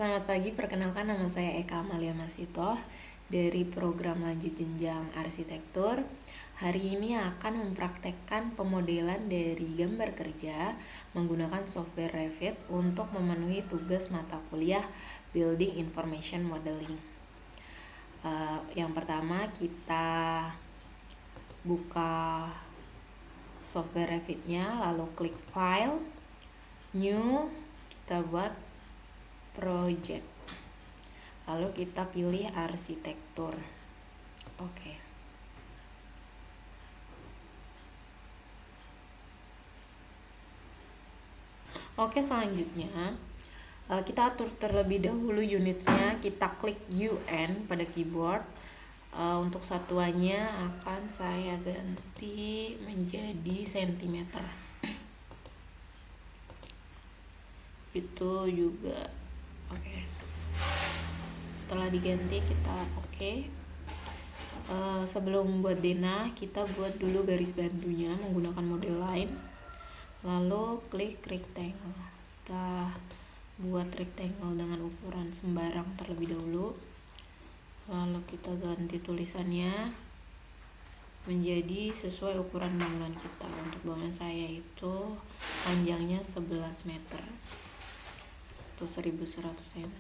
Selamat pagi, perkenalkan nama saya Eka Amalia Masito dari program lanjut jenjang arsitektur. Hari ini akan mempraktekkan pemodelan dari gambar kerja menggunakan software Revit untuk memenuhi tugas mata kuliah Building Information Modeling. Yang pertama kita buka software Revit-nya, lalu klik File, New, kita buat project, lalu kita pilih arsitektur. Oke, selanjutnya kita atur terlebih dahulu unitsnya. Kita klik UN pada keyboard. Untuk satuannya akan saya ganti menjadi sentimeter. Gitu juga. Oke. Setelah diganti kita sebelum buat denah, kita buat dulu garis bantunya menggunakan model lain. Lalu klik rectangle. Kita buat rectangle dengan ukuran sembarang terlebih dahulu. Lalu kita ganti tulisannya menjadi sesuai ukuran bangunan kita. Untuk bangunan saya itu panjangnya 11 meter atau 1100 cm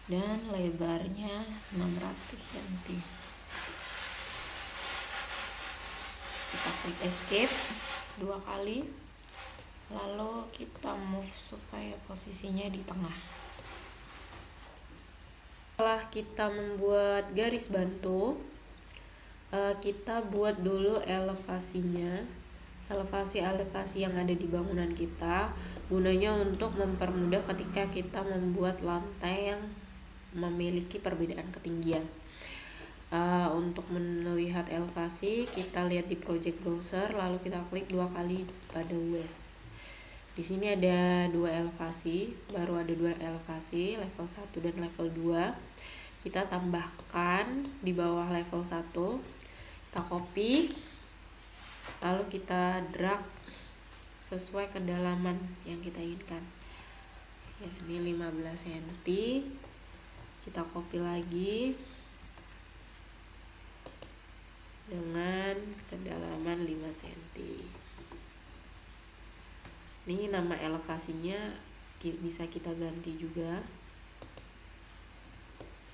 dan lebarnya 600 cm. Kita klik escape 2 kali, lalu kita move supaya posisinya di tengah. Setelah kita membuat garis bantu, kita buat dulu elevasinya, elevasi yang ada di bangunan kita, gunanya untuk mempermudah ketika kita membuat lantai yang memiliki perbedaan ketinggian. Untuk melihat elevasi, kita lihat di project browser, lalu kita klik 2 kali pada west. Di sini ada 2 elevasi, baru ada 2 elevasi, level 1 dan level 2. Kita tambahkan di bawah level 1, kita copy, lalu kita drag sesuai kedalaman yang kita inginkan. Ya, ini 15 cm. Kita copy lagi dengan kedalaman 5 cm. Ini nama elevasinya bisa kita ganti juga.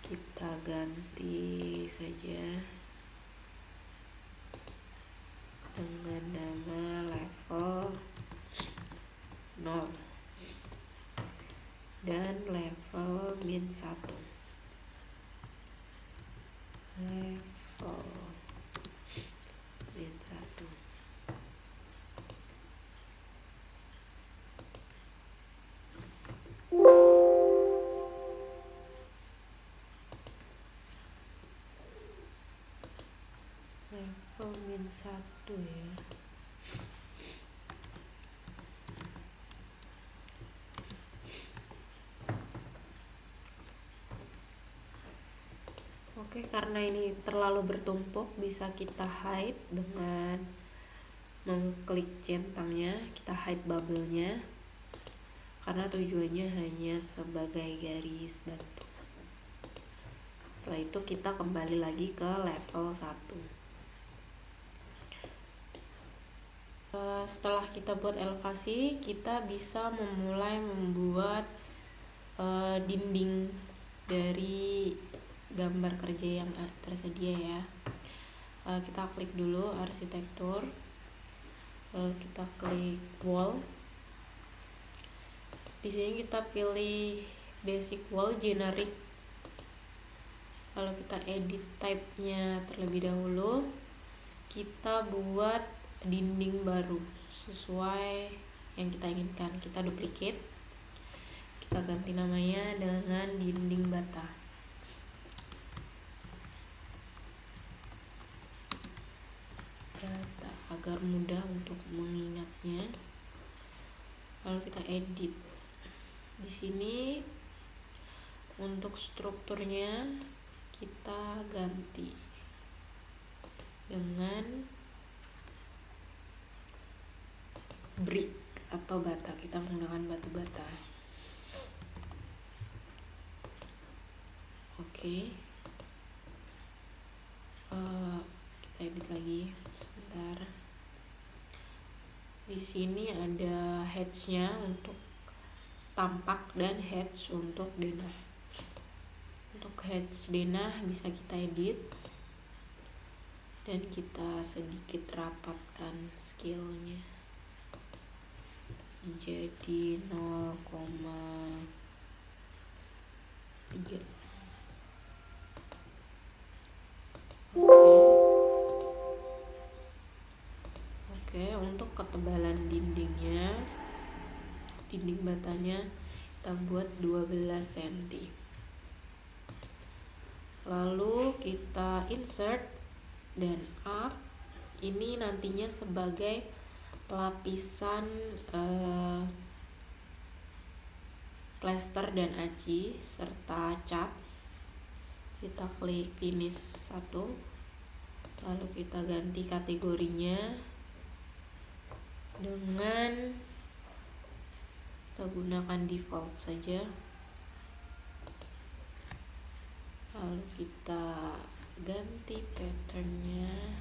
Kita ganti saja dengan nama level 0 dan level -1. Level -1. Level -1 ya. Oke, karena ini terlalu bertumpuk, bisa kita hide dengan mengklik centangnya. Kita hide bubble-nya karena tujuannya hanya sebagai garis bantu. Setelah itu kita kembali lagi ke level 1. Setelah kita buat elevasi, kita bisa memulai membuat dinding dari gambar kerja yang tersedia ya. Kita klik dulu arsitektur, lalu kita klik wall. Di sini kita pilih basic wall generic, lalu kita edit type-nya terlebih dahulu. Kita buat dinding baru sesuai yang kita inginkan. Kita duplicate, kita ganti namanya dengan dinding bata. Agar mudah untuk mengingatnya. Lalu kita edit. Di sini untuk strukturnya kita ganti dengan brick atau bata. Kita menggunakan batu bata. Oke. Kita edit lagi sebentar. Di sini ada hatch-nya untuk tampak dan hatch untuk denah. Untuk hatch denah bisa kita edit dan kita sedikit rapatkan scale-nya jadi 0,3. Oke, untuk ketebalan dindingnya, dinding batanya kita buat 12 cm. Lalu kita insert dan up. Ini nantinya sebagai lapisan plester dan aci serta cat. Kita klik finish 1, lalu kita ganti kategorinya dengan kita gunakan default saja, lalu kita ganti patternnya,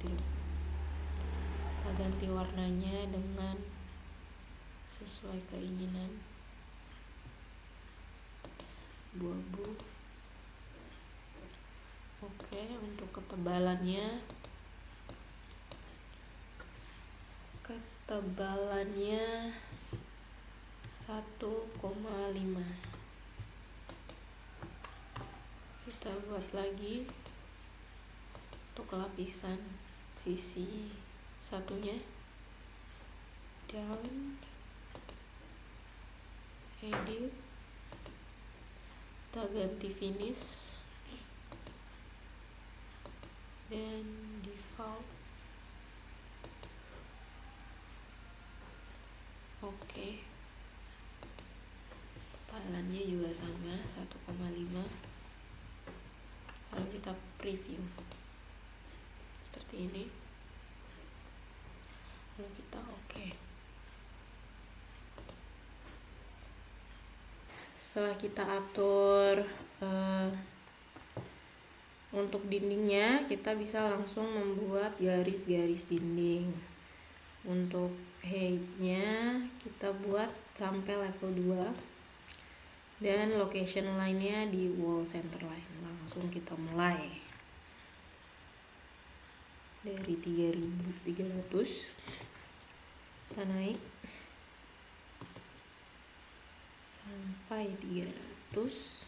kita ganti warnanya dengan sesuai keinginan, abu-abu. Oke, untuk ketebalannya 1,5. Kita buat lagi untuk lapisan sisi satunya, down, edit, kita ganti finish dan default. Oke, ketebalannya juga sama 1,5. Lalu kita preview seperti ini, lalu kita oke. Setelah kita atur untuk dindingnya, kita bisa langsung membuat garis-garis dinding. Untuk height-nya kita buat sampai level 2 dan location line-nya di wall center line. Langsung kita mulai dari 3300, kita naik sampai 300,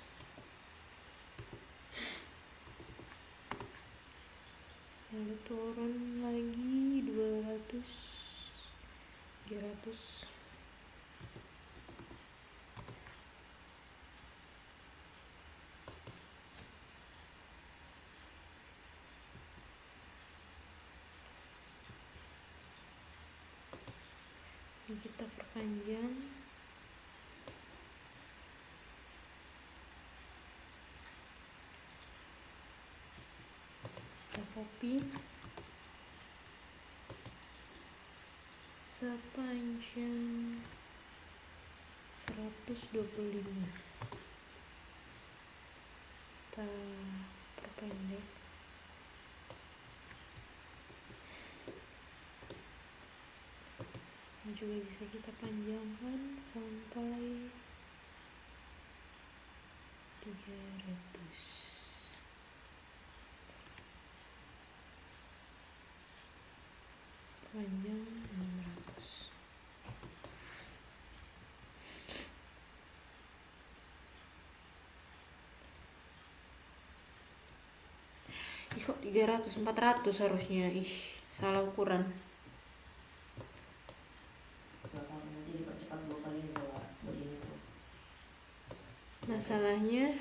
lalu turun lagi 200, 300, ini kita perpanjang, kita copy sepanjang 125, kita perpendek. Ini juga bisa kita panjangkan sampai 300. Panjang 600. Ih, kok 300, 400 harusnya. Ih, salah ukuran. Masalahnya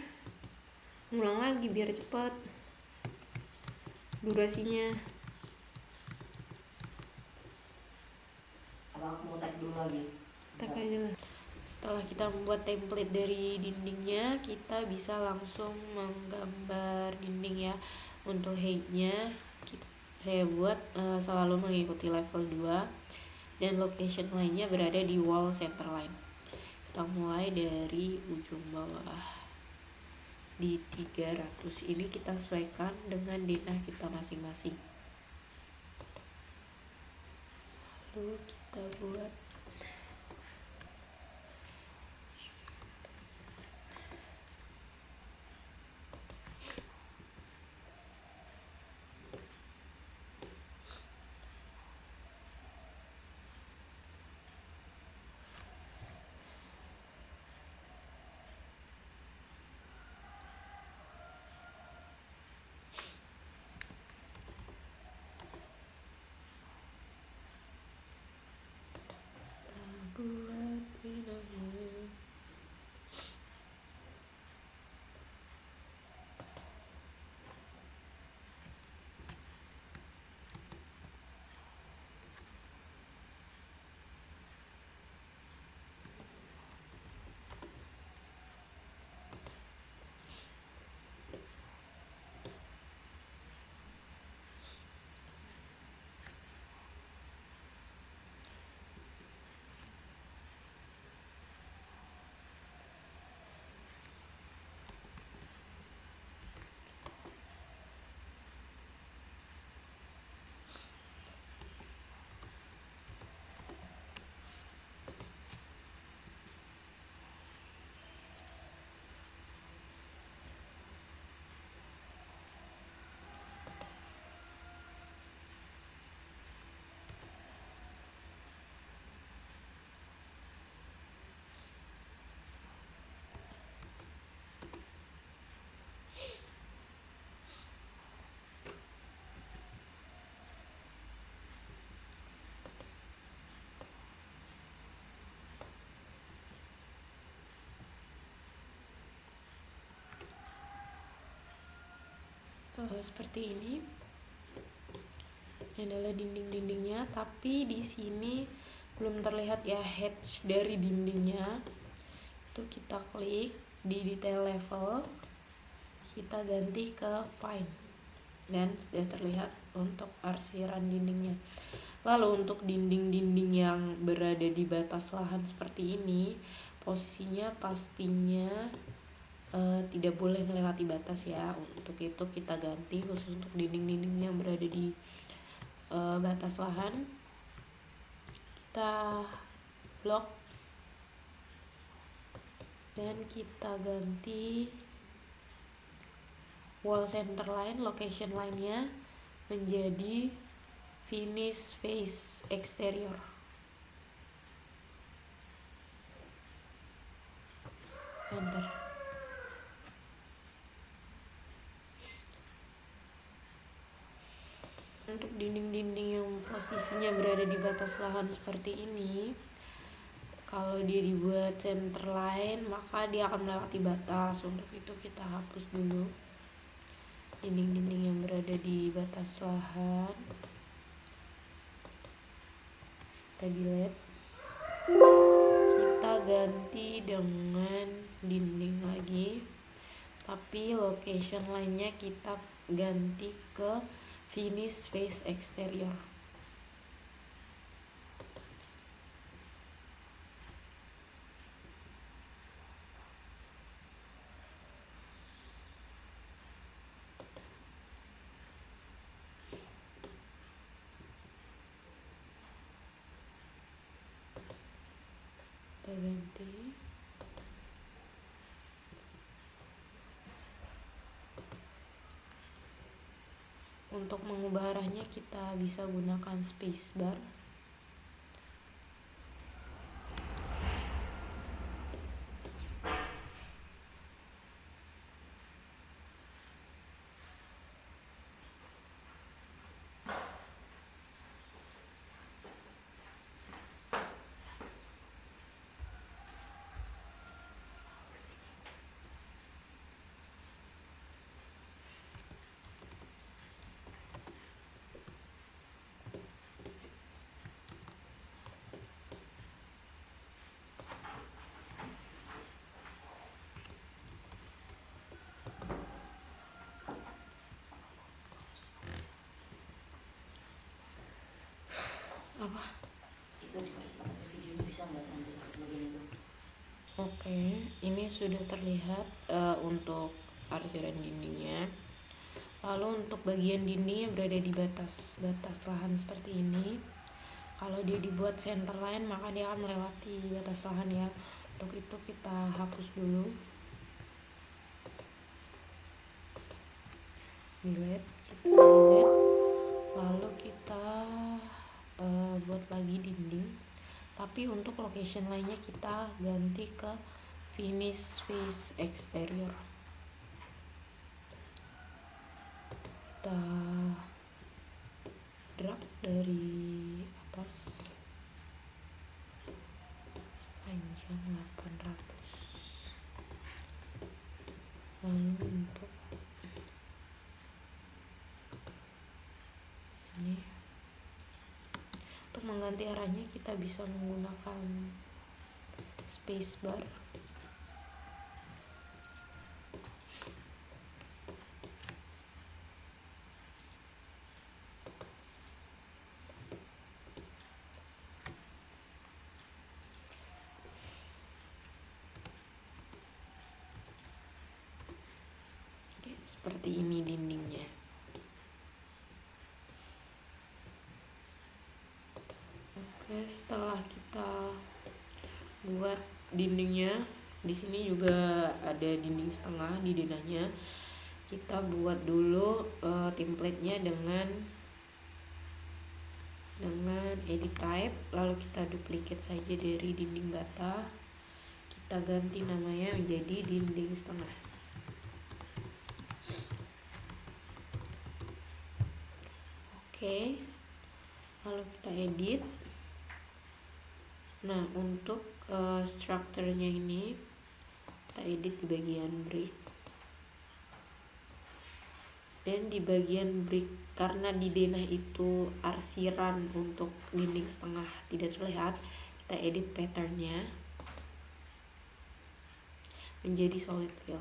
ngulang lagi biar cepat durasinya. Apa aku mau tag dulu lagi? Tag aja lah. Setelah kita membuat template dari dindingnya, kita bisa langsung menggambar dinding ya. Untuk height-nya saya buat selalu mengikuti level 2 dan location lainnya berada di wall center line. Kita mulai dari ujung bawah. di 300. Ini kita sesuaikan dengan denah kita masing-masing. Lalu kita buat denahnya. Seperti ini adalah dinding-dindingnya, tapi di sini belum terlihat ya hatch dari dindingnya. Itu kita klik di detail level, kita ganti ke fine, dan sudah terlihat untuk arsiran dindingnya. Lalu untuk dinding-dinding yang berada di batas lahan seperti ini, posisinya pastinya tidak boleh melewati batas ya. Untuk itu kita ganti khusus untuk dinding-dinding yang berada di batas lahan, kita blok dan kita ganti wall center line, location line-nya menjadi finish face exterior. Enter. Untuk dinding-dinding yang posisinya berada di batas lahan seperti ini, kalau dia dibuat center line maka dia akan melewati batas. Untuk itu kita hapus dulu dinding-dinding yang berada di batas lahan, kita delete, kita ganti dengan dinding lagi, tapi location line-nya kita ganti ke finish face exterior. Kita ganti. Untuk mengubah arahnya kita bisa gunakan spacebar. Apa? Itu dipakai videonya bisa nggak nanti bagian itu? Oke, ini sudah terlihat untuk arsiran dindingnya. Lalu untuk bagian dindingnya berada di batas lahan seperti ini. Kalau dia dibuat center line maka dia akan melewati batas lahan ya. Untuk itu kita hapus dulu, delete, lalu kita buat lagi dinding, tapi untuk location lainnya kita ganti ke finish face exterior. Kita drag dari atas sepanjang 800. Lalu untuk ini, untuk mengganti arahnya kita bisa menggunakan spacebar. Oke, seperti ini dindingnya. Oke, setelah kita buat dindingnya, di sini juga ada dinding setengah di denahnya. Kita buat dulu template-nya dengan edit type, lalu kita duplicate saja dari dinding bata. Kita ganti namanya menjadi dinding setengah. Oke, lalu kita edit. Nah, untuk strukturnya ini kita edit di bagian brick, dan di bagian brick karena di denah itu arsiran untuk dinding setengah tidak terlihat, kita edit patternnya menjadi solid fill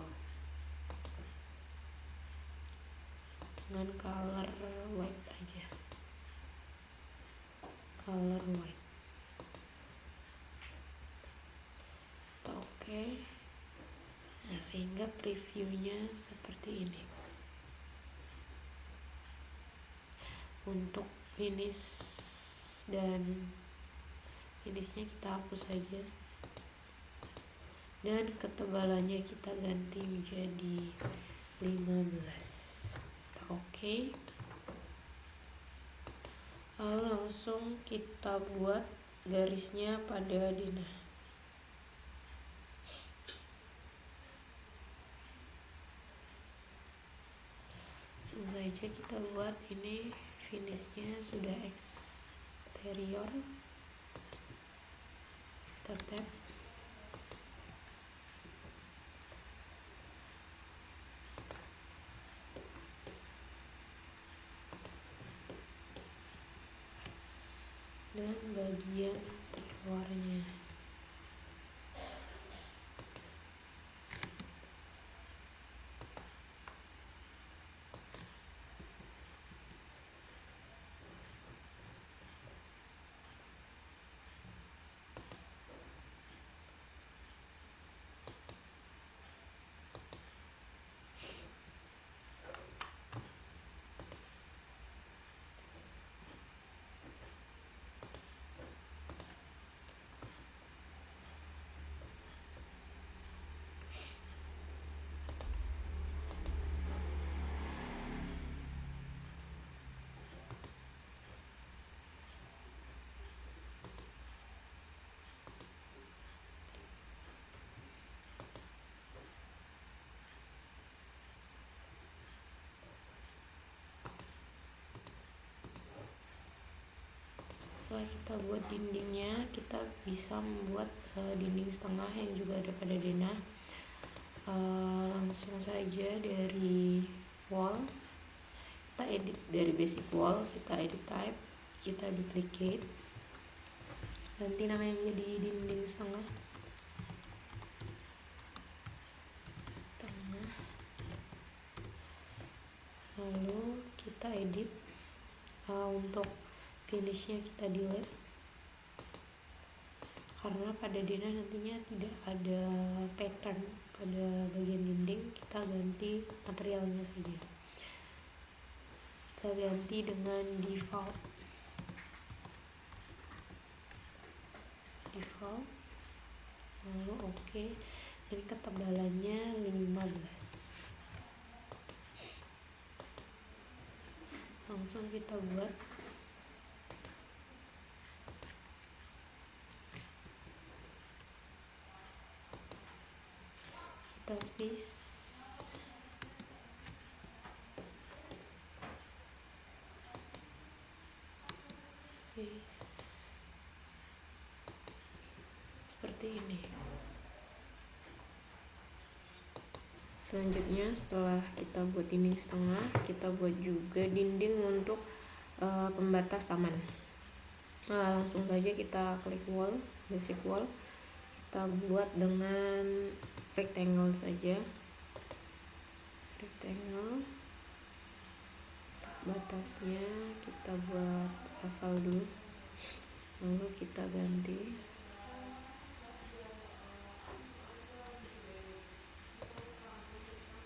dengan color white aja, color white. Oke, nah sehingga previewnya seperti ini. Untuk finish dan finishnya kita hapus saja, dan ketebalannya kita ganti menjadi 15. Oke, lalu langsung kita buat garisnya pada denah. Langsung saja kita buat ini, finishnya sudah eksterior, kita tap, dan bagian terluarnya. Setelah kita buat dindingnya, kita bisa membuat dinding setengah yang juga ada pada denah. Langsung saja dari wall, kita edit dari basic wall, kita edit type, kita duplicate, ganti namanya menjadi dinding setengah. Lalu kita edit, untuk finishnya kita delete karena pada denah nantinya tidak ada pattern pada bagian dinding, kita ganti materialnya saja. Kita ganti dengan default, lalu oke. Ini ketebalannya 15. Langsung kita buat. Kita space, seperti ini. Selanjutnya setelah kita buat dinding setengah, kita buat juga dinding untuk pembatas taman. Langsung saja kita klik wall, basic wall. Kita buat dengan rectangle saja, rectangle. Batasnya kita buat asal dulu, lalu kita ganti.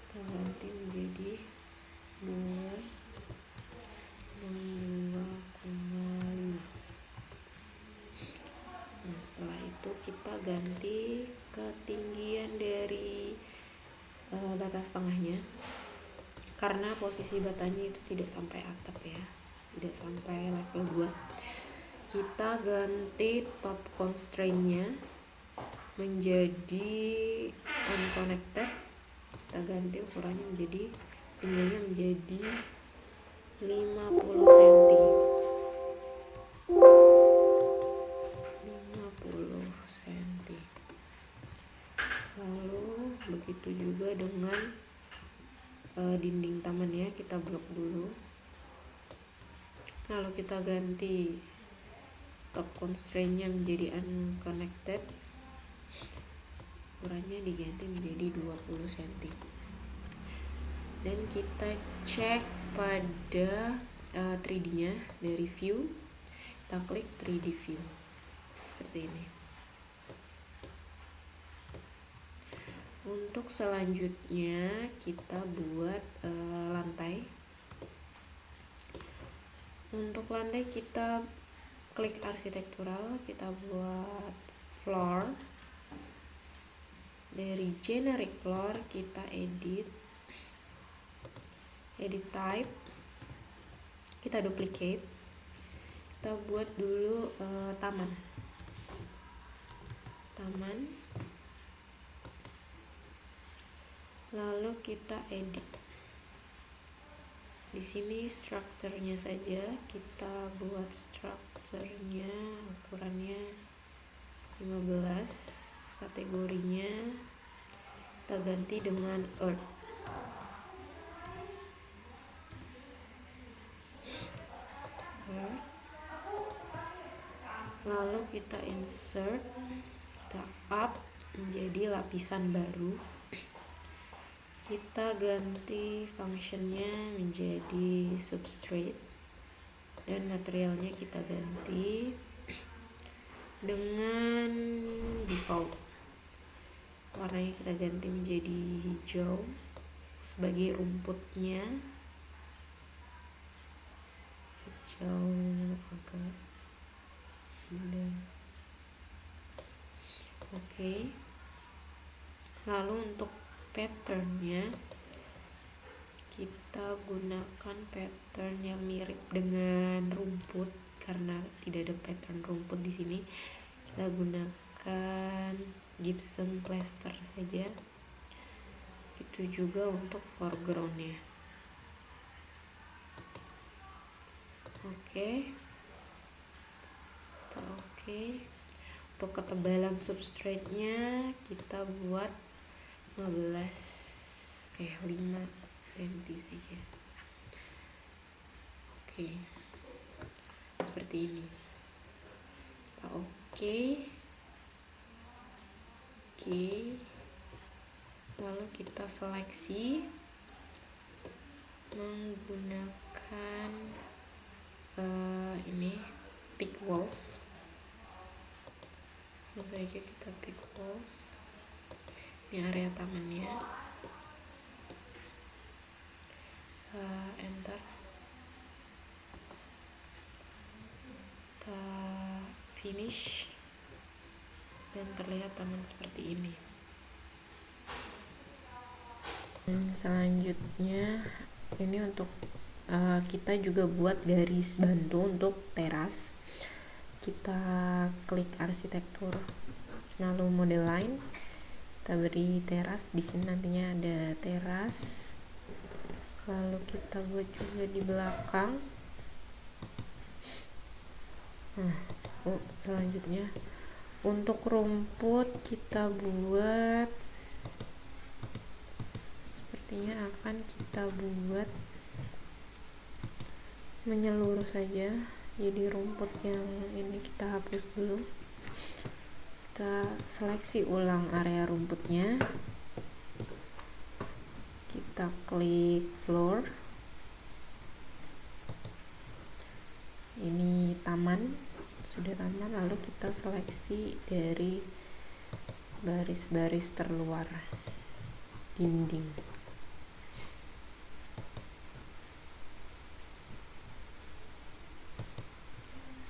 Kita ganti menjadi 2,5. Nah, setelah itu kita ganti ketinggian dari batas tengahnya, karena posisi batanya itu tidak sampai atap ya, tidak sampai level 2. Kita ganti top constraint-nya menjadi unconnected. Kita ganti ukurannya menjadi, tingginya menjadi 50 cm. 50 cm. Lalu begitu juga dengan dinding tamannya, kita blok dulu. Lalu kita ganti top constraint-nya menjadi unconnected. Ukurannya diganti menjadi 20 cm. Dan kita cek pada 3D-nya dari view. Kita klik 3D view. Seperti ini. Untuk selanjutnya kita buat lantai. Untuk lantai kita klik arsitektural, kita buat floor. Dari generic floor kita edit type, kita duplicate, kita buat dulu taman. Lalu kita edit. Di sini strukturnya saja kita buat strukturnya, ukurannya 15, kategorinya kita ganti dengan earth. Lalu kita insert, kita up menjadi lapisan baru. Kita ganti functionnya menjadi substrate, dan materialnya kita ganti dengan default. Warnanya kita ganti menjadi hijau sebagai rumputnya, hijau agak muda. Oke. Lalu untuk patternnya kita gunakan pattern yang mirip dengan rumput, karena tidak ada pattern rumput di sini. Kita gunakan gypsum plaster saja. Itu juga untuk foregroundnya. Oke. Untuk ketebalan substrate-nya kita buat 5 cm saja. Oke. Seperti ini. Oke. Lalu kita seleksi menggunakan ini pick walls. Langsung saja kita pick walls. Ini area tamannya. Kita enter, kita finish, dan terlihat taman seperti ini. Dan selanjutnya ini untuk kita juga buat garis bantu untuk teras. Kita klik arsitektur, lalu model line, kita beri teras. Di sini nantinya ada teras, lalu kita buat juga di belakang. Selanjutnya untuk rumput kita buat sepertinya akan kita buat menyeluruh saja, jadi rumput yang ini kita hapus dulu. Kita seleksi ulang area rumputnya, kita klik floor, ini taman, sudah taman, lalu kita seleksi dari baris-baris terluar dinding.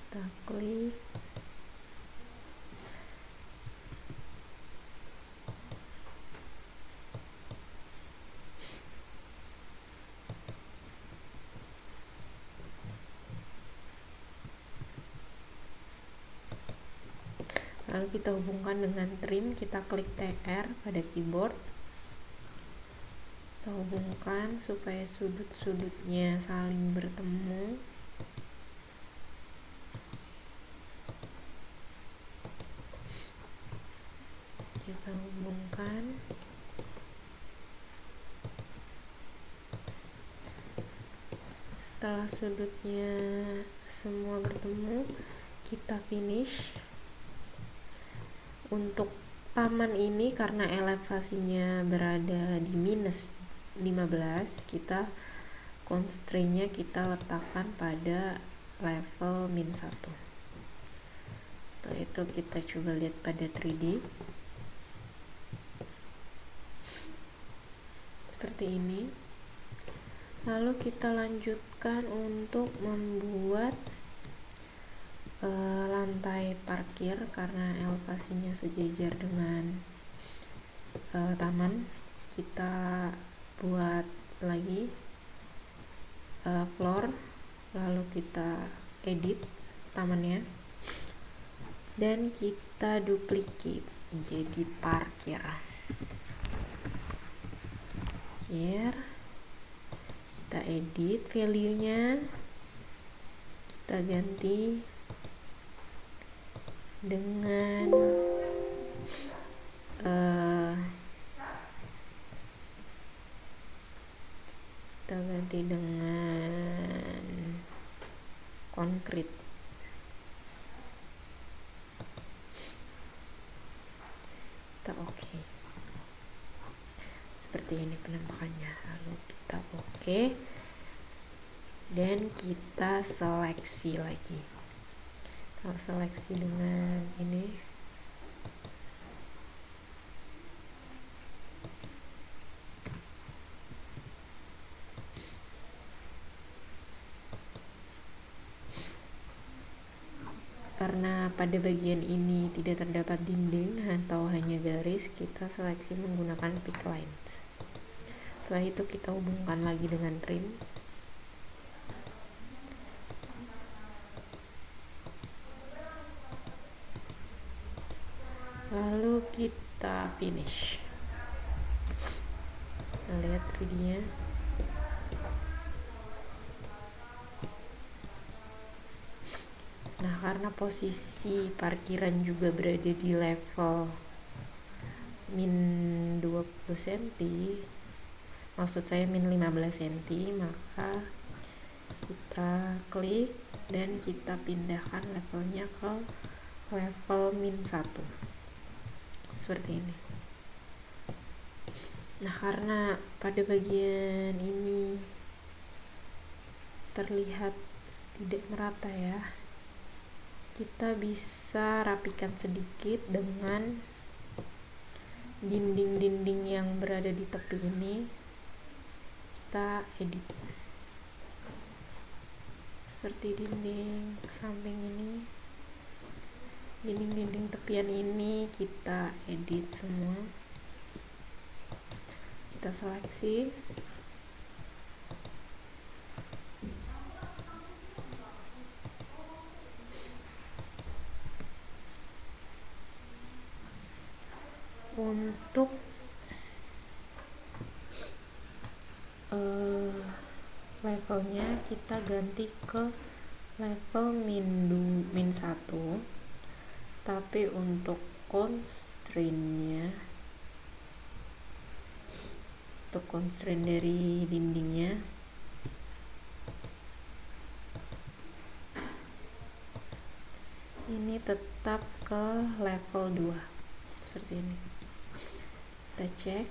Kita klik, lalu kita hubungkan dengan trim. Kita klik TR pada keyboard, kita hubungkan supaya sudut-sudutnya saling bertemu. Kita hubungkan, setelah sudutnya semua bertemu, kita finish. Untuk taman ini karena elevasinya berada di minus 15, kita constraint-nya kita letakkan pada level min 1. Setelah itu kita coba lihat pada 3D seperti ini. Lalu kita lanjutkan untuk membuat lantai parkir karena elevasinya sejajar dengan taman. Kita buat lagi floor, lalu kita edit tamannya dan kita duplicate jadi parkir. Kita edit value-nya, kita ganti dengan konkrit. Kita oke. Seperti ini penampakannya. Lalu kita oke. Dan kita seleksi lagi. Kita seleksi dengan ini. Karena pada bagian ini tidak terdapat dinding atau hanya garis, kita seleksi menggunakan pick lines. Setelah itu kita hubungkan lagi dengan trim. Lalu kita finish. Nah, lihat 3D-nya. Nah, karena posisi parkiran juga berada di level min 20 cm, maksud saya min 15 cm, maka kita klik dan kita pindahkan levelnya ke level min 1 seperti ini. Nah, karena pada bagian ini terlihat tidak merata ya, kita bisa rapikan sedikit dengan dinding-dinding yang berada di tepi ini kita edit seperti dinding samping ini, dinding-dinding tepian ini kita edit semua, kita seleksi. Untuk levelnya kita ganti ke level min 1, tapi untuk constraint dari dindingnya ini tetap ke level 2 seperti ini. Kita cek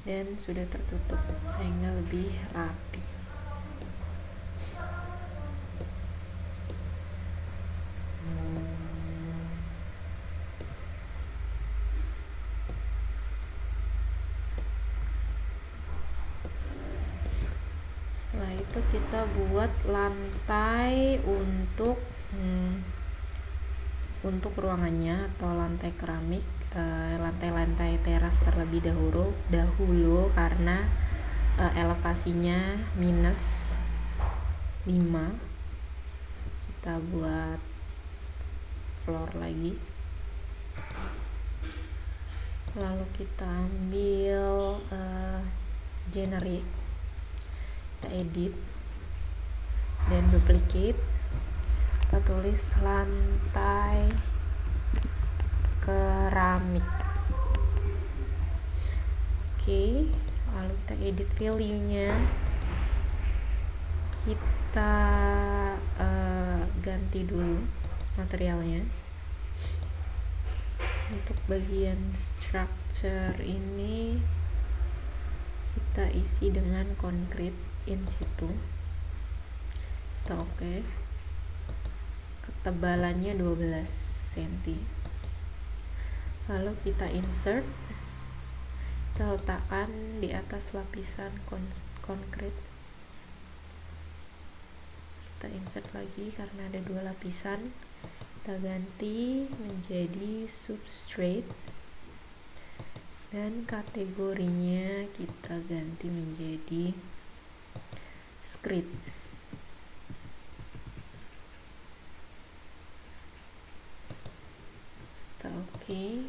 dan sudah tertutup sehingga lebih rapi. Setelah itu kita buat lantai untuk ruangannya atau lantai keramik, lantai-lantai teras terlebih dahulu karena elevasinya minus 5. Kita buat floor lagi, lalu kita ambil generate, kita edit dan duplicate, kita tulis lantai keramik. Oke, lalu kita edit value-nya, kita ganti dulu materialnya. Untuk bagian structure ini kita isi dengan concrete in situ. Kita oke. Ketebalannya 12 cm. Lalu kita insert, kita letakkan di atas lapisan concrete. Kita insert lagi karena ada 2 lapisan. Kita ganti menjadi substrate dan kategorinya kita ganti menjadi script. Kita oke.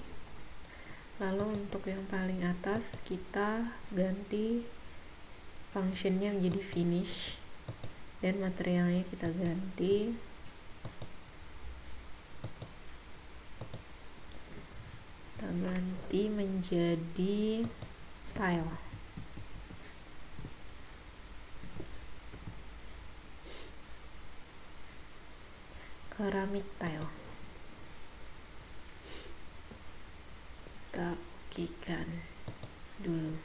Lalu untuk yang paling atas kita ganti functionnya menjadi finish dan materialnya kita ganti menjadi tile. Keramik tile. Kita okekan dulu.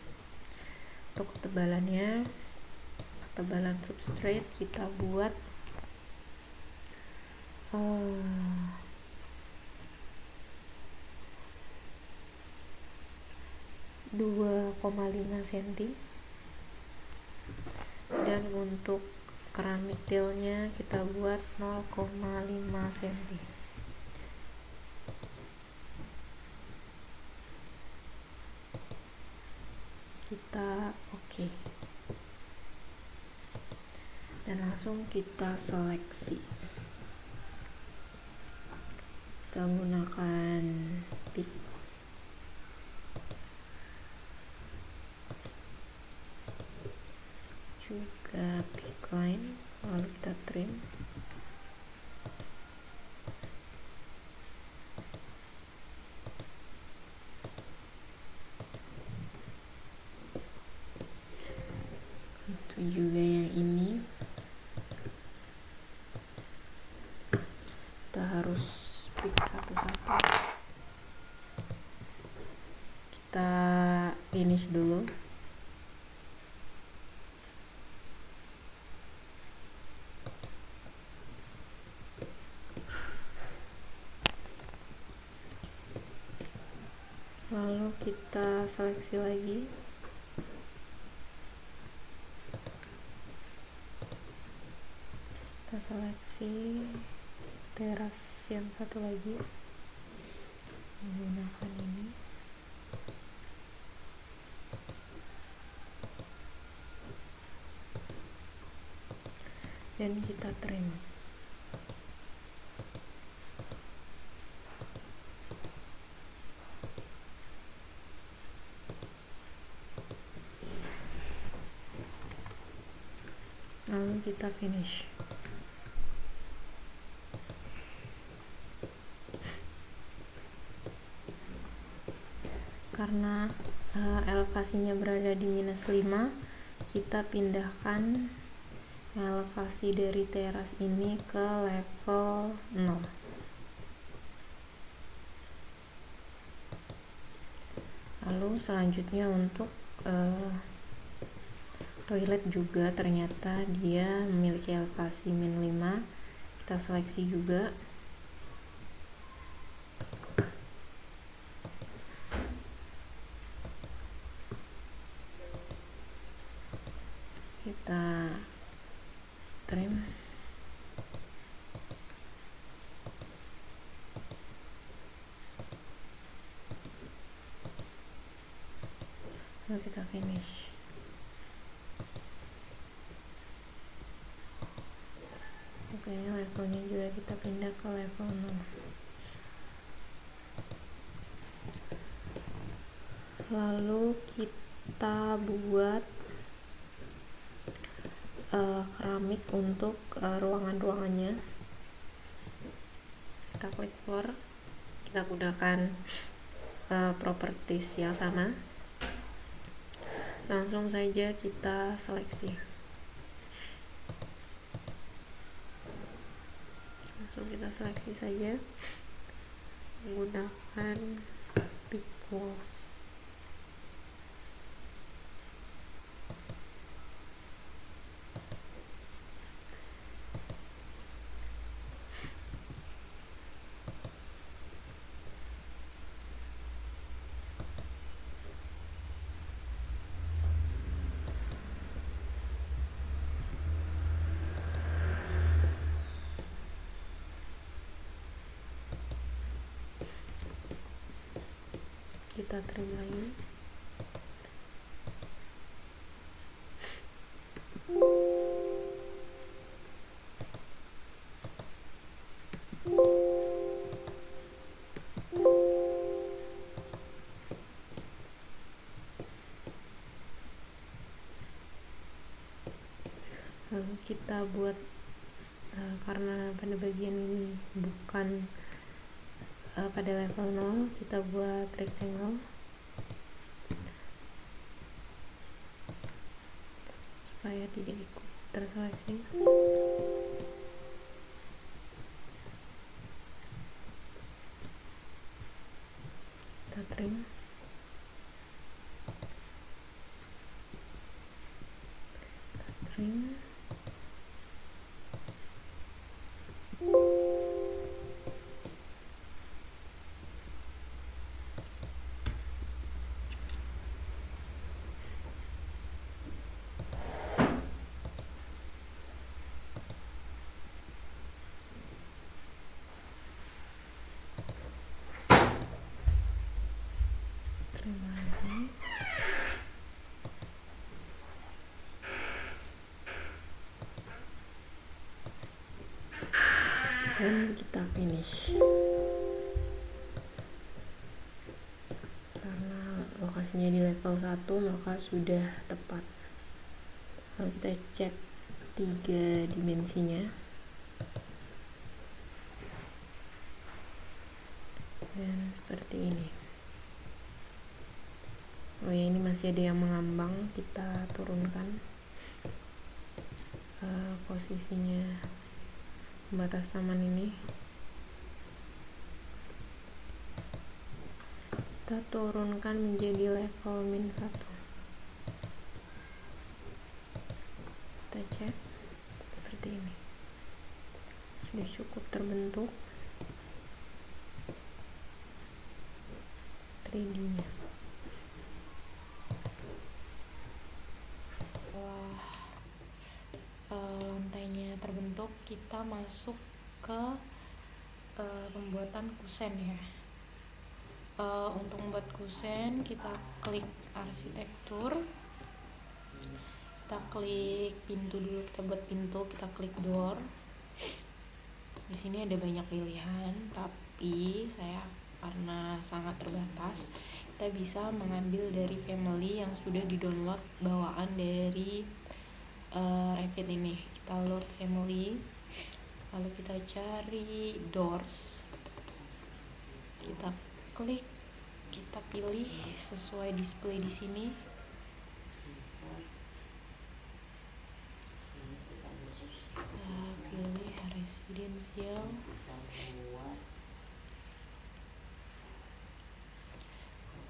Untuk ketebalannya, ketebalan substrate kita buat 2,5 cm, dan untuk keramik tilnya kita buat 0,5 cm. Kita oke. Dan langsung kita seleksi. Kita gunakan pick. Juga pick line, lalu kita trim. Itu juga yang ini. Kita harus pick satu-satu. Kita finish dulu. seleksi lagi. Kita seleksi teras yang satu lagi menggunakan ini. Dan kita trim. Lalu kita finish. Karena elevasinya berada di -5, kita pindahkan elevasi dari teras ini ke level 0. Lalu selanjutnya untuk toilet juga ternyata dia memiliki elevasi -5. Kita seleksi juga. Kita trim. Lalu kita finish. Oke, levelnya juga kita pindah ke level 0. Lalu kita buat keramik untuk ruangan-ruangannya. Kita klik for, kita gunakan properties yang sama. Langsung saja kita seleksi. Langsung kita seleksi saja menggunakan big walls. Kita trim lagi. Lalu kita buat karena pada bagian ini bukan pada level 0, kita buat rectangle supaya tidak ikut terseleksi. Kita trim. Dan kita finish. Karena lokasinya di level 1 maka sudah tepat. Lalu kita cek 3 dimensinya. Dan seperti ini. Oh ya, ini masih ada yang mengambang, kita turunkan posisinya pembatas taman ini. Kita turunkan menjadi level -1. Kita cek seperti ini. Sudah cukup terbentuk 3D nya. kita masuk ke pembuatan kusen ya. Untuk membuat kusen kita klik arsitektur, kita klik pintu dulu, kita buat pintu, kita klik door. Di sini ada banyak pilihan, tapi saya karena sangat terbatas, kita bisa mengambil dari family yang sudah di-download bawaan dari Revit ini. Kita load family, lalu kita cari doors, kita klik, kita pilih sesuai display di sini. Kita pilih residential.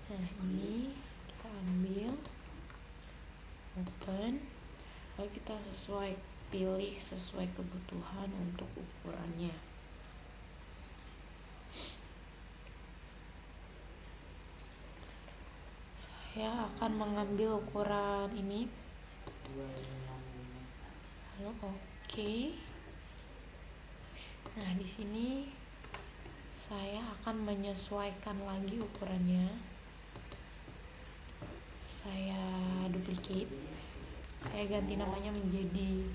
Nah, ini kita ambil, open, lalu kita pilih sesuai kebutuhan untuk ukurannya. Saya akan mengambil ukuran ini, lalu oke. Nah, di sini saya akan menyesuaikan lagi ukurannya. Saya duplicate, saya ganti namanya menjadi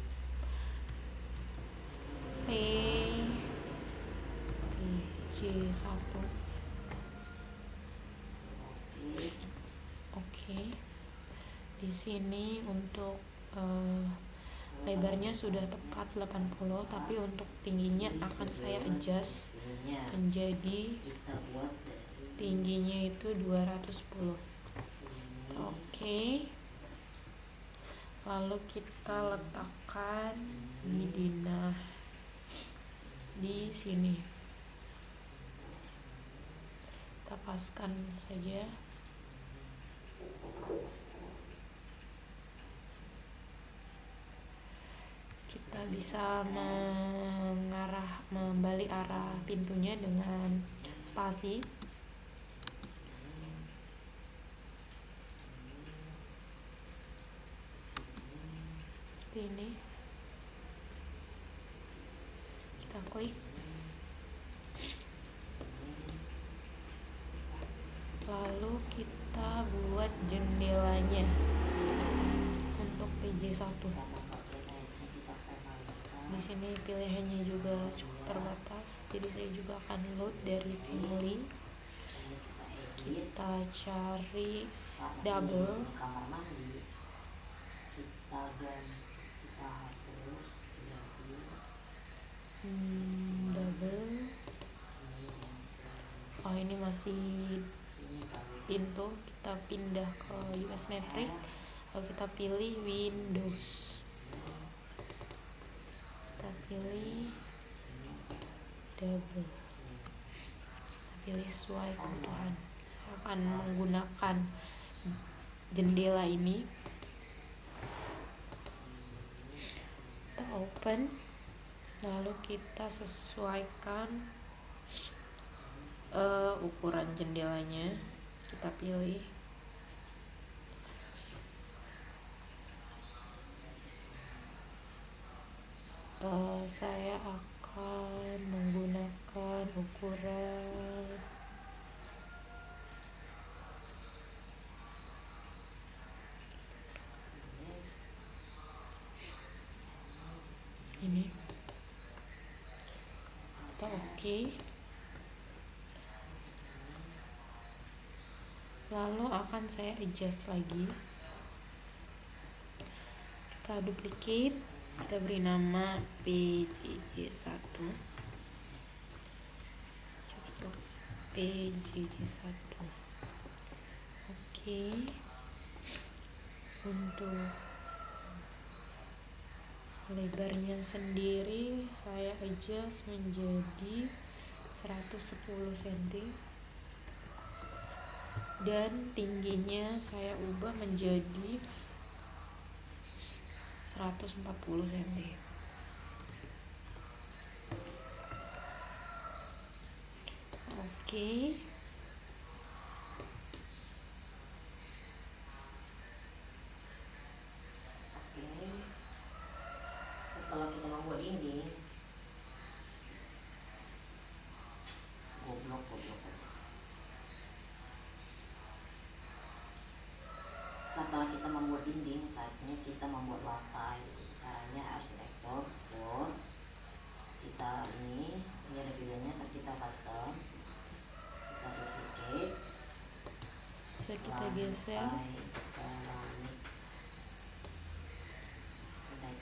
PJ1. Oke. Di sini untuk lebarnya sudah tepat 80, tapi untuk tingginya akan saya adjust menjadi tingginya itu 210. Oke. Lalu kita letakkan di denah di sini. Kita paskan saja. Kita bisa membalik arah pintunya dengan spasi. Seperti ini. Kita klik. Lalu kita buat jendelanya untuk PJ1. Di sini pilihannya juga cukup terbatas, jadi saya juga akan load dari family. Kita cari double. Double. Oh, ini masih pintu, kita pindah ke US Matrix, lalu kita pilih Windows, kita pilih double, kita pilih sesuai kebutuhan. Saya akan menggunakan jendela ini. Kita open, lalu kita sesuaikan ukuran jendelanya. Kita pilih. Saya akan menggunakan ukuran ini. Kita oke. Lalu akan saya adjust lagi. Kita duplicate, kita beri nama PJJ1. PJJ1. Oke. Untuk lebarnya sendiri saya adjust menjadi 110 cm. Dan tingginya saya ubah menjadi 140 cm. Oke. Setelah kita membuat ini, setelah kita membuat dinding, saatnya kita membuat lantai. Caranya arsitektur floor. Kita ini ada videonya, tapi kita custom, kita duplicate, Bisa kita geser. lantai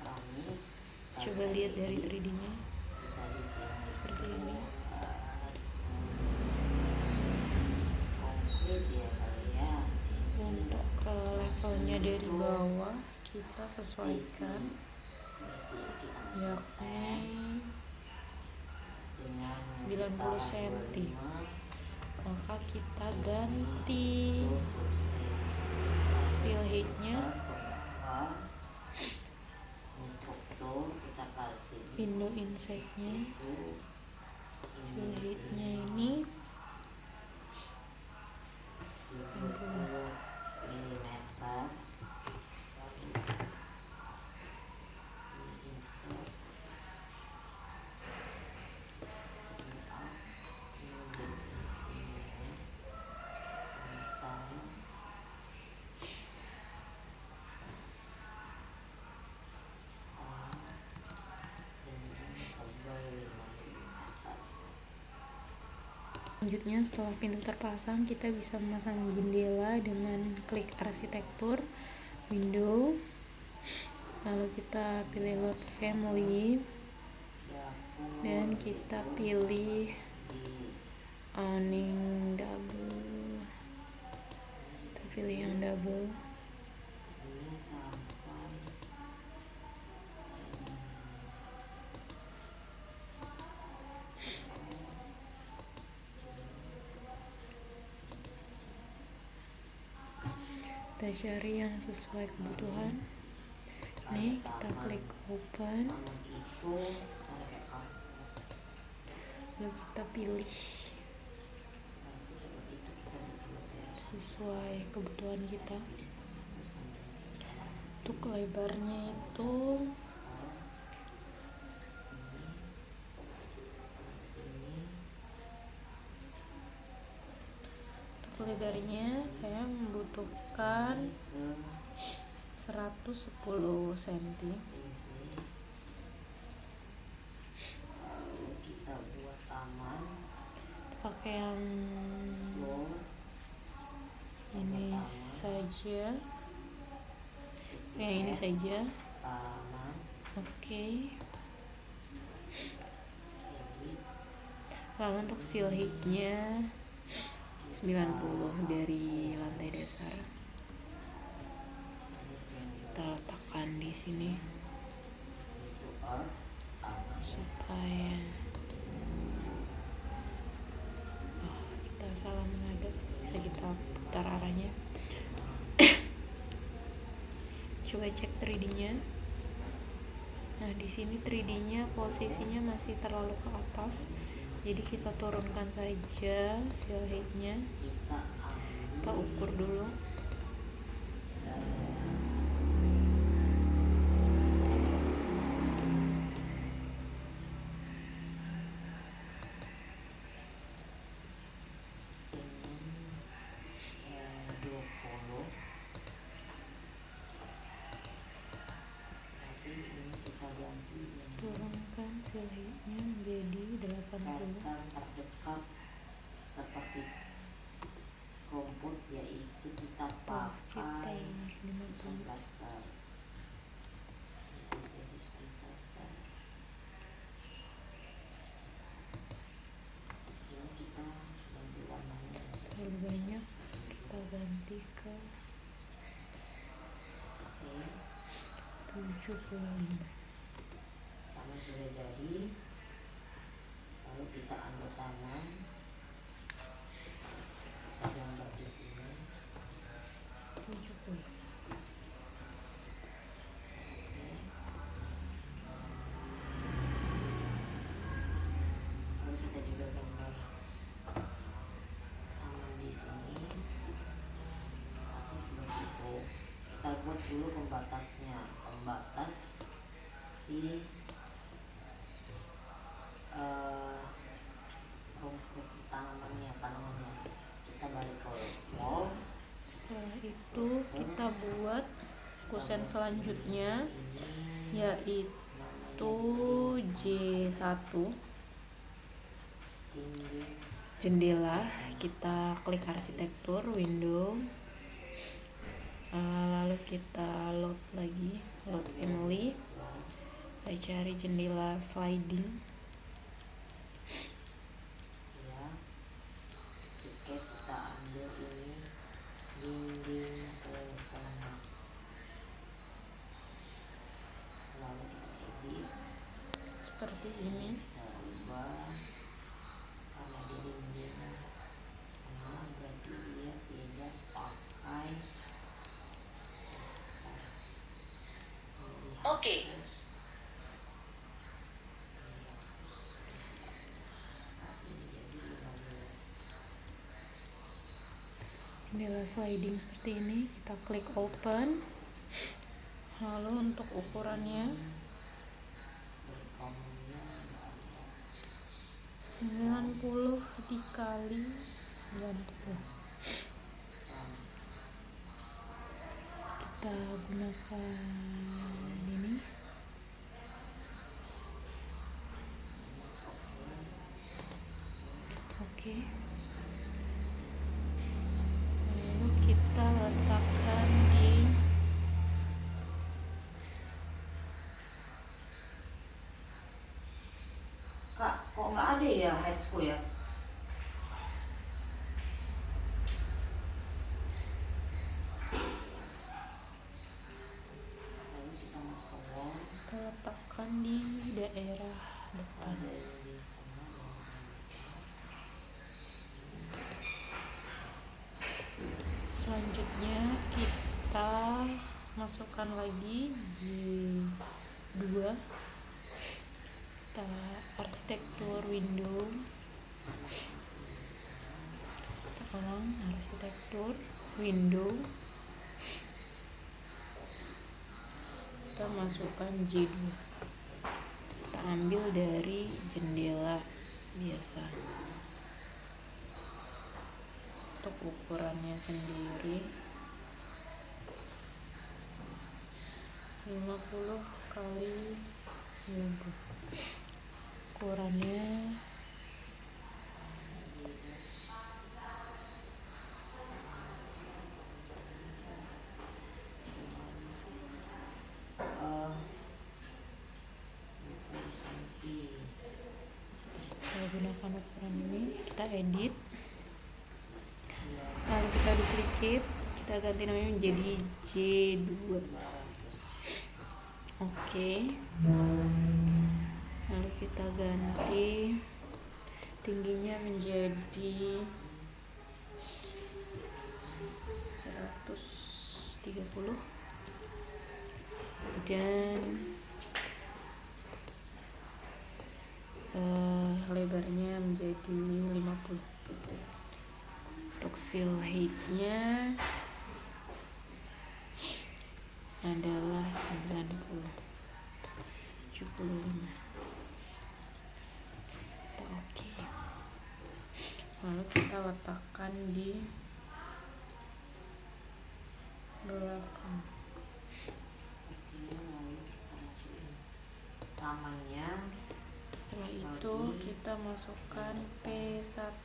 keramik. Coba lihat dari 3D-nya Kita di sini seperti ini. konkret ya kali ya. Untuk ke levelnya dari bawah kita sesuaikan, yakni 90 cm. Maka kita ganti steel height-nya, window inside-nya, steel height-nya ini 70 mm. Selanjutnya, setelah pintu terpasang, kita bisa memasang jendela dengan klik arsitektur, window, lalu kita pilih load family, dan kita pilih awning double. Kita pilih yang double. Kita cari yang sesuai kebutuhan. Nih, kita klik open, lalu kita pilih sesuai kebutuhan kita. Untuk lebarnya itu saya membutuhkan 110 cm. Kita buat taman, Pakai yang ini saja. Yang ini saja. taman, Oke. Lalu untuk seal height-nya 90 dari lantai dasar. Kita letakkan di sini supaya kita salah menghadap, bisa kita putar arahnya. Coba cek 3D-nya. Nah, di sini 3D-nya posisinya masih terlalu ke atas. Jadi kita turunkan saja seal height-nya. Kita ukur dulu. Turunkan seal height-nya menjadi 80. terdekat seperti rumput, yaitu kita Atau sekitar pakai 50. plaster. Ini kita ganti warnanya. Terlalu banyak, kita ganti ke 75. Taman sudah jadi, lalu kita ambil taman, kita gambar di sini. 70. Lalu kita juga gambar taman di sini, tapi seperti itu. Kita buat dulu pembatasnya, pembatas si rumput tanamannya. Kita balik ke wall, Setelah itu kita buat kusen selanjutnya, yaitu J1 jendela. Kita klik arsitektur, window, lalu kita load lagi, load family, kita cari jendela sliding. Ya, oke, kita ambil ini dinding setengah, lalu kita edit Seperti ini. kita ubah. Karena di dinding setengah berarti dia tidak pakai Oke. Jendela sliding seperti ini, kita klik open. Lalu untuk ukurannya 90 dikali 90. Kita gunakan ini. Oke. Lalu kita letakkan di Kak, kok nggak ada ya headsku ya? Lalu kita masuk ke wall, kita letakkan di daerah depan. ada di setengah. Selanjutnya kita masukkan lagi J2, kita arsitektur window, kita ulang arsitektur window, kita masukkan J2, kita ambil dari jendela biasa. Untuk ukurannya sendiri 50 kali 90. Ukurannya kita gunakan ukuran ini, kita edit, lalu kita duplicate, kita ganti namanya menjadi J2. Oke. Lalu kita ganti tingginya menjadi 130 dan lebarnya menjadi 50. Untuk seal height-nya adalah 75. Kita oke. Lalu kita letakkan di belakang. Lalu kita masukin tamannya. Setelah itu kita masukkan P1,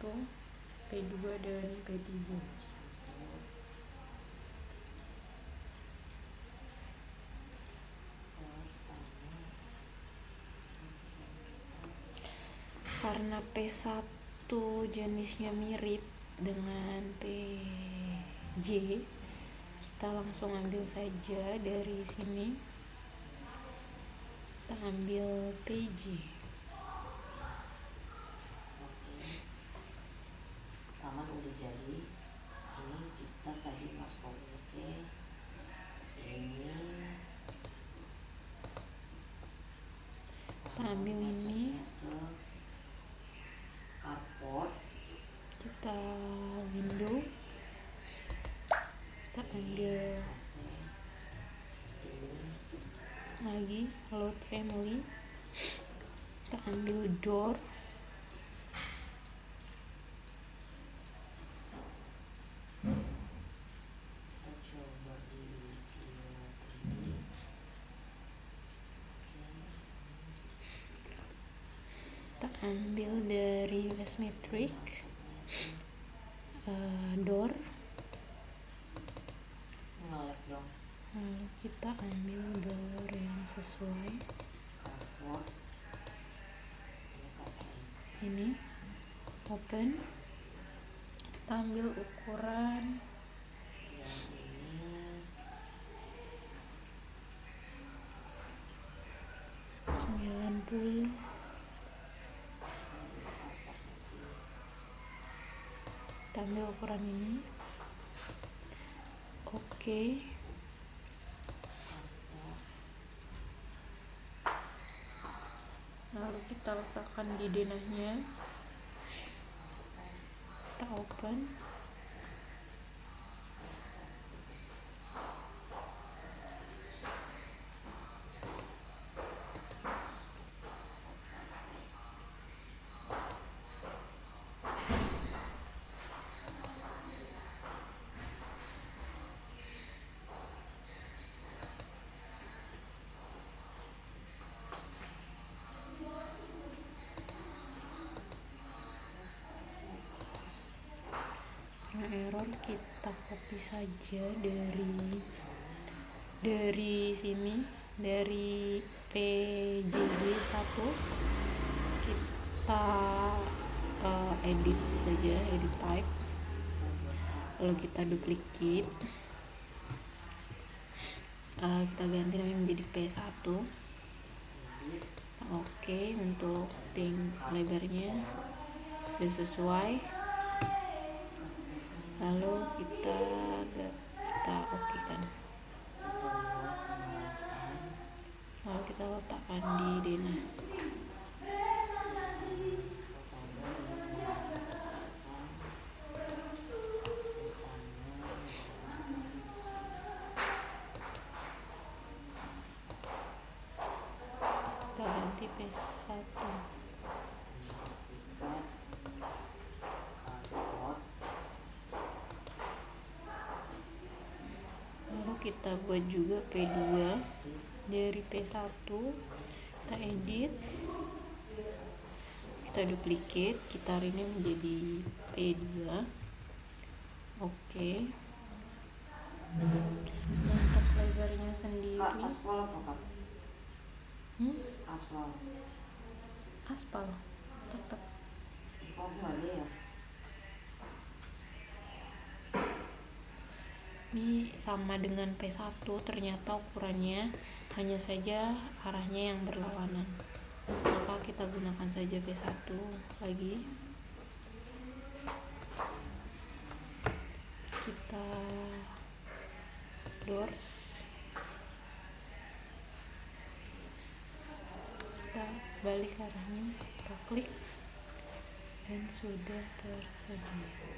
P2 dan P3. Karena P1 jenisnya mirip dengan PJ, kita langsung ambil saja dari sini. Kita ambil PJ. Taman udah jadi. Ini kita tadi masuk ke WC. Ini Kita ambil ini, ke carport. kita window, kita ambil AC. Ini lagi load family, kita ambil door, ambil dari US Metric door, ngelek dong. lalu kita ambil door yang sesuai. Cardboard. Ini cardboard. Ini open, kita ambil ukuran Yang ini 90, kita ambil ukuran ini. Oke, lalu kita letakkan di denahnya, kita open. Karena error, kita copy saja dari sini, dari PJJ 1 kita edit saja, edit type, lalu kita duplicate, kita ganti namanya menjadi P1. Oke, untuk lebarnya sudah sesuai, lalu kita oke kan, lalu kita letakkan di denah. Kita ganti P1. Lalu kita buat juga P2 dari P1, kita edit, kita duplicate, kita rename menjadi P2. Oke. Untuk lebarnya sendiri, aspal apa kak? Aspal. Aspal tetap. Kok nggak ada ya? Ini sama dengan P1, ternyata ukurannya hanya saja arahnya yang berlawanan, maka kita gunakan saja P1 lagi. Kita doors, kita balik arahnya, kita klik, dan sudah tersedia.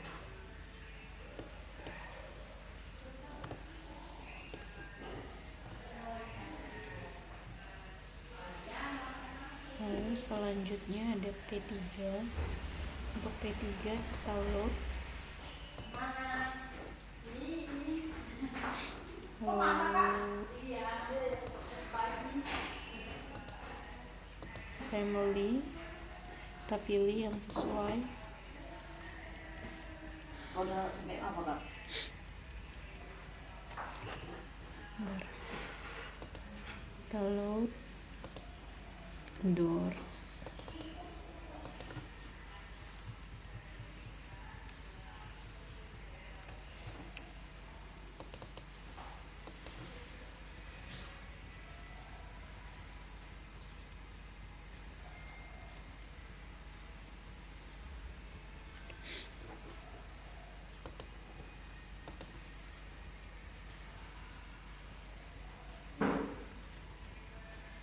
Lalu selanjutnya ada P3. Untuk P3 kita load, family, kita pilih yang sesuai. Udah sampai apa kak? Bentar. Kita load doors,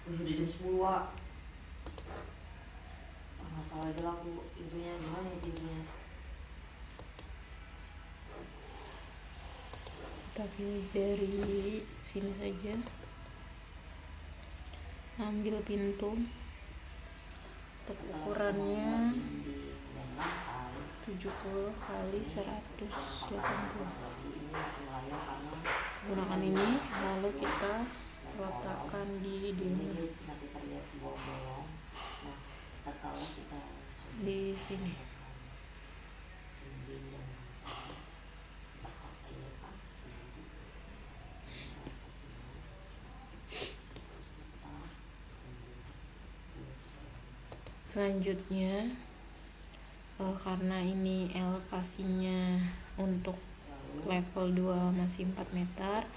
Udah jam 10 kak. Masalah aja lah aku pintunya, gimana ya pintunya? kita pilih dari sini saja, ambil pintu. Untuk ukurannya 70 kali 180. Gunakan ini, lalu kita letakkan di dinding. Masih terlihat bolong-bolong. Nah, setelah kita di sini. dinding dan sekat elevasi Selanjutnya karena ini elevasinya untuk level 2 masih 4 meter,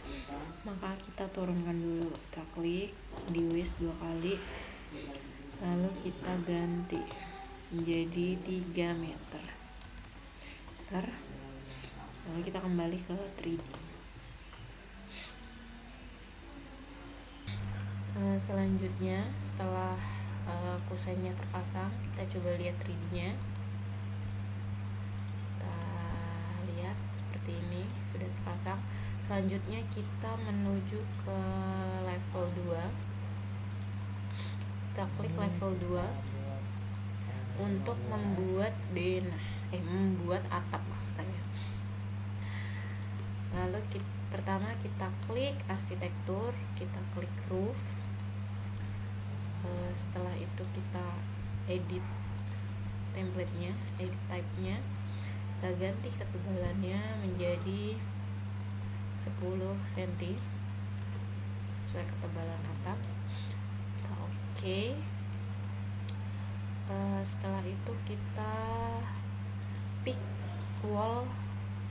maka kita turunkan dulu. Kita klik di width 2 kali, lalu kita ganti menjadi 3 meter. Lalu kita kembali ke 3D. Selanjutnya setelah kusainya terpasang, kita coba lihat 3D-nya. Kita lihat seperti ini, sudah terpasang. Selanjutnya kita menuju ke level 2. Kita klik level 2 untuk membuat membuat atap maksudnya. Lalu pertama kita klik arsitektur, kita klik roof. Setelah itu kita edit template-nya, edit type-nya. Kita ganti ketebalannya menjadi 10 cm sesuai ketebalan atap. Kita oke. Setelah itu kita pick wall,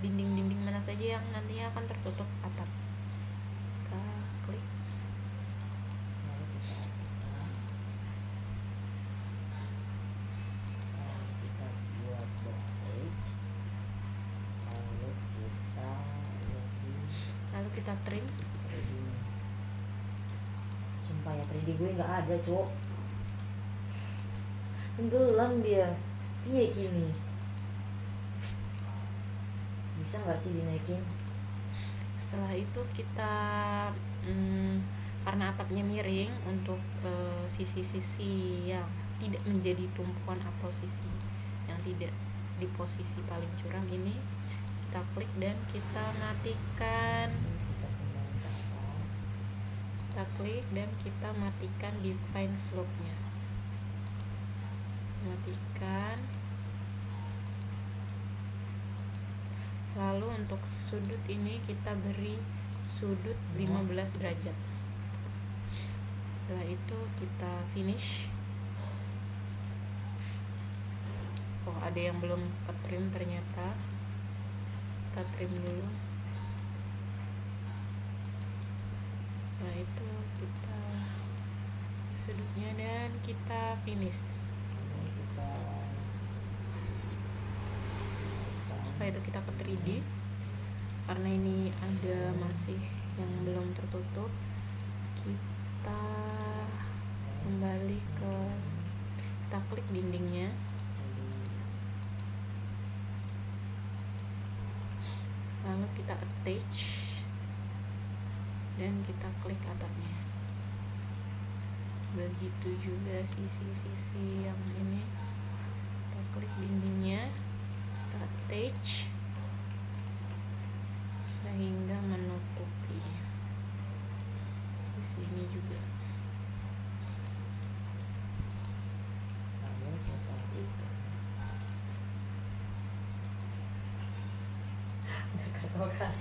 dinding-dinding mana saja yang nantinya akan tertutup atap. Kita klik. kita buat box page, Lalu kita trim. 3D. Sumpah ya 3D gue nggak ada, Cok. Tenggelam dia. Piye gini? Bisa nggak sih dinaikin? Setelah itu kita karena atapnya miring, untuk sisi-sisi yang tidak menjadi tumpukan atau sisi yang tidak di posisi paling curam ini, kita klik dan kita matikan. Kita klik dan kita matikan define slope-nya. Matikan. Lalu untuk sudut ini kita beri sudut 15 derajat. Setelah itu kita finish. Oh, ada yang belum ke trim ternyata. Kita trim dulu. Setelah itu kita sudutnya dan kita finish. Setelah itu kita ke 3D. Karena ini ada masih yang belum tertutup, kita kembali ke, kita klik dindingnya, lalu kita attach dan kita klik atapnya. Begitu juga sisi-sisi yang ini, kita klik dindingnya, kita attach sehingga menutupi sisi ini juga. Oke.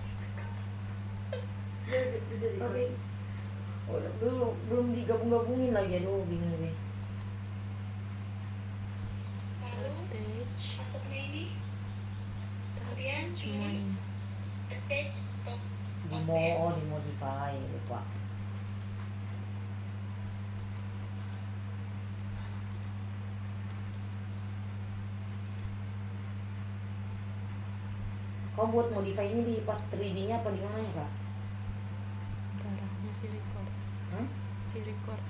Belum digabung-gabungin lagi, aduh bingung gue. Attach, Atapnya ini kemudian attach ini semuanya. attach top base. Dimodify, lupa. Kau buat modify ini di pas 3D-nya apa di mana ya, Kak? Bentar, masih record. Hah? Si record.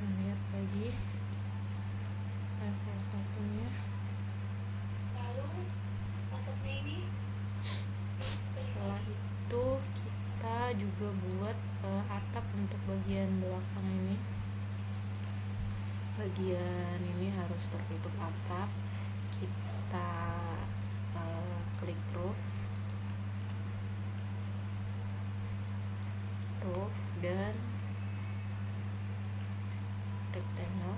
Kita lihat lagi level satunya. Lalu atapnya ini Setelah itu kita juga buat atap untuk bagian belakang ini. Bagian ini harus tertutup atap. Kita kita klik roof dan rectangle.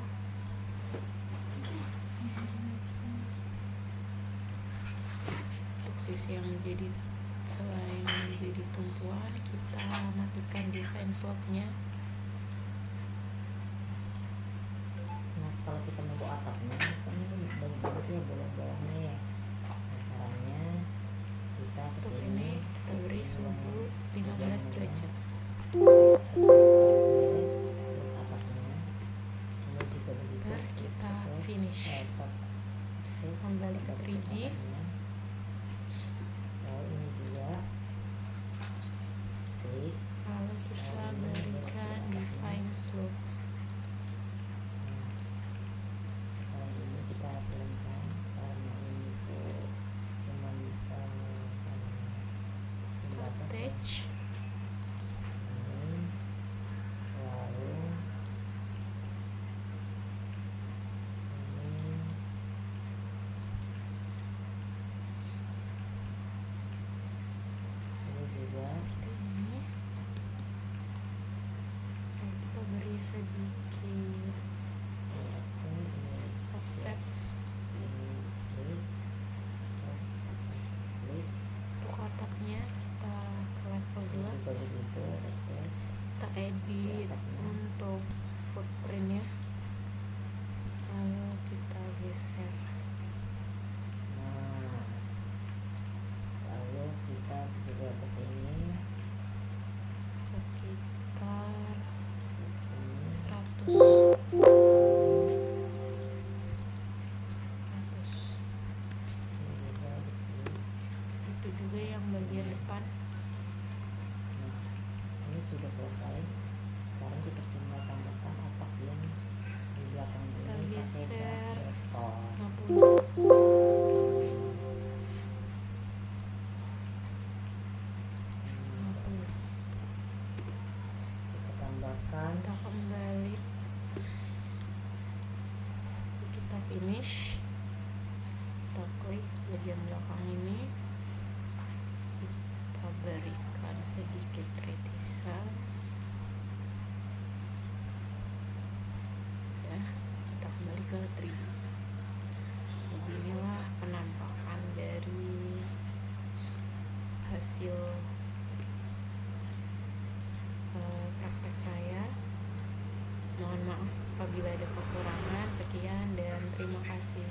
Untuk sisi yang jadi selain menjadi tumpuan, kita matikan define slope-nya. Nah, setelah kita membuat atapnya, kan ini banyak banget ya bolong-bolongnya ya. Nah, caranya kita Untuk kesini, ini kita beri sudut 15 derajat. beres atapnya. Ini juga begitu. Ntar kita finish. Kembali ke 3D. Lalu ini juga klik. Lalu kita berikan define slope. Nah, ini kita turunkan karena ini tuh cuman pembatas ya. Attach. Ini lalu ini juga Seperti ini. Lalu kita beri sedikit ini offset. ini klik. Untuk atapnya kita ke level 2. Juga begitu, attach. Kita edit untuk footprintnya, lalu kita geser. Nah, lalu kita juga ke sini, Sekitar sini, 100. ini juga diklik. Itu juga yang bagian depan. Nah, ini sudah selesai. Sekarang kita tinggal tambahkan atap yang di belakang Kita ini pakai geser. beton. 50. Kita tambahkan. Kita kembali. Kita finish. Kita klik bagian belakang ini. Kita berikan sedikit retisan. Ya, kita kembali ke 3D. Beginilah penampakan dari hasil praktek saya. Mohon maaf apabila ada kekurangan. Sekian dan terima kasih.